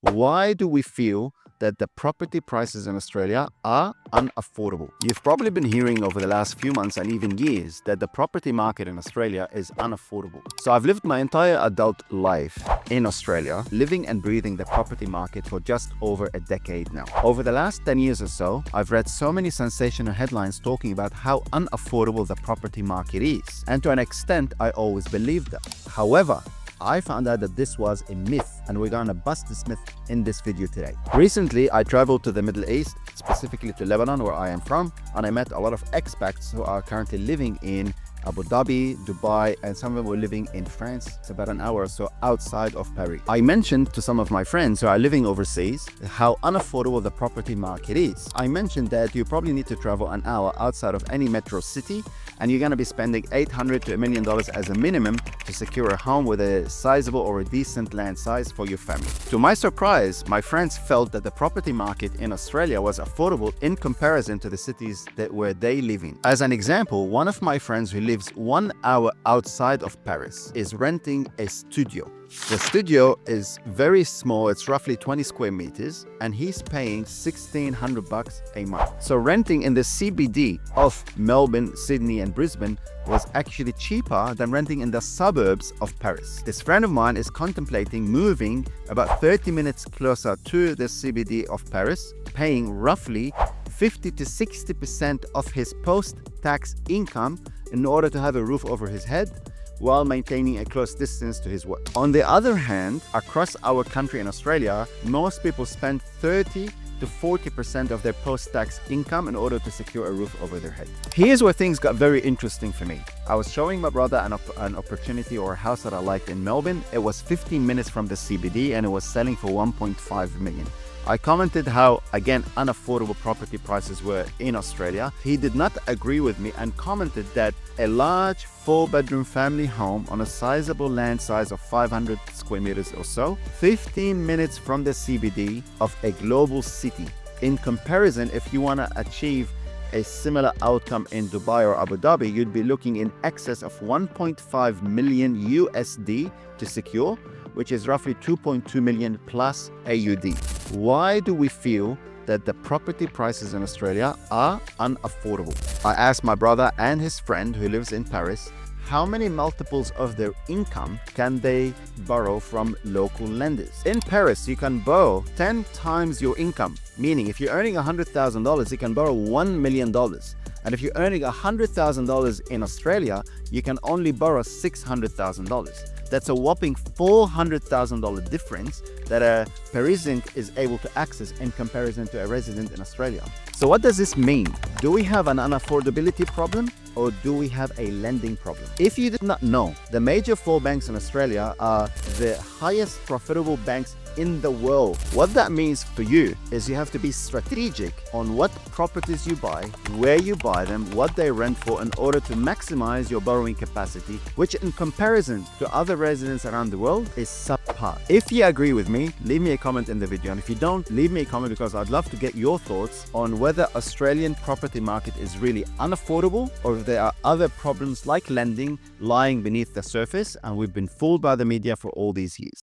Why do we feel that the property prices in Australia are unaffordable? You've probably been hearing over the last few months and even years that the property market in Australia is unaffordable. So I've lived my entire adult life in Australia, living and breathing the property market for just over a decade now. Over the last 10 years or so, I've read so many sensational headlines talking about how unaffordable the property market is. And to an extent, I always believed that. However, I found out that this was a myth, and we're gonna bust this myth in this video today. Recently, I traveled to the Middle East, specifically to Lebanon, where I am from, and I met a lot of expats who are currently living in Abu Dhabi, Dubai, and some of them were living in France. It's about an hour or so outside of Paris. I mentioned to some of my friends who are living overseas how unaffordable the property market is. I mentioned that you probably need to travel an hour outside of any metro city, and you're going to be spending $800 to $1 million as a minimum to secure a home with a sizable or a decent land size for your family. To my surprise, my friends felt that the property market in Australia was affordable in comparison to the cities where they live in. As an example, one of my friends who lives 1 hour outside of Paris is renting a studio. The studio is very small, it's roughly 20 square meters, and he's paying $1,600 a month. So renting in the CBD of Melbourne, Sydney, and Brisbane was actually cheaper than renting in the suburbs of Paris. This friend of mine is contemplating moving about 30 minutes closer to the CBD of Paris, paying roughly 50 to 60% of his post-tax income in order to have a roof over his head while maintaining a close distance to his work. On the other hand, across our country in Australia, most people spend 30 to 40% of their post-tax income in order to secure a roof over their head. Here's where things got very interesting for me. I was showing my brother an opportunity or a house that I liked in Melbourne. It was 15 minutes from the CBD and it was selling for 1.5 million. I commented how, again, unaffordable property prices were in Australia. He did not agree with me and commented that a large 4-bedroom family home on a sizable land size of 500 square meters or so, 15 minutes from the CBD of a global city. In comparison, if you want to achieve a similar outcome in Dubai or Abu Dhabi, you'd be looking in excess of 1.5 million USD to secure, which is roughly 2.2 million plus AUD. Why do we feel that the property prices in Australia are unaffordable? I asked my brother and his friend who lives in Paris how many multiples of their income can they borrow from local lenders. In Paris, you can borrow 10 times your income, meaning if you're earning $100,000, you can borrow $1 million. And if you're earning $100,000 in Australia, you can only borrow $600,000. That's a whopping $400,000 difference that a Parisian is able to access in comparison to a resident in Australia. So what does this mean? Do we have an unaffordability problem or do we have a lending problem? If you did not know, the major 4 banks in Australia are the highest profitable banks in the world. What that means for you is you have to be strategic on what properties you buy, where you buy them, what they rent for in order to maximize your borrowing capacity, which in comparison to other residents around the world is subpar. If you agree with me, leave me a comment in the video, and if you don't, leave me a comment because I'd love to get your thoughts on whether Australian property market is really unaffordable or if there are other problems like lending lying beneath the surface and we've been fooled by the media for all these years.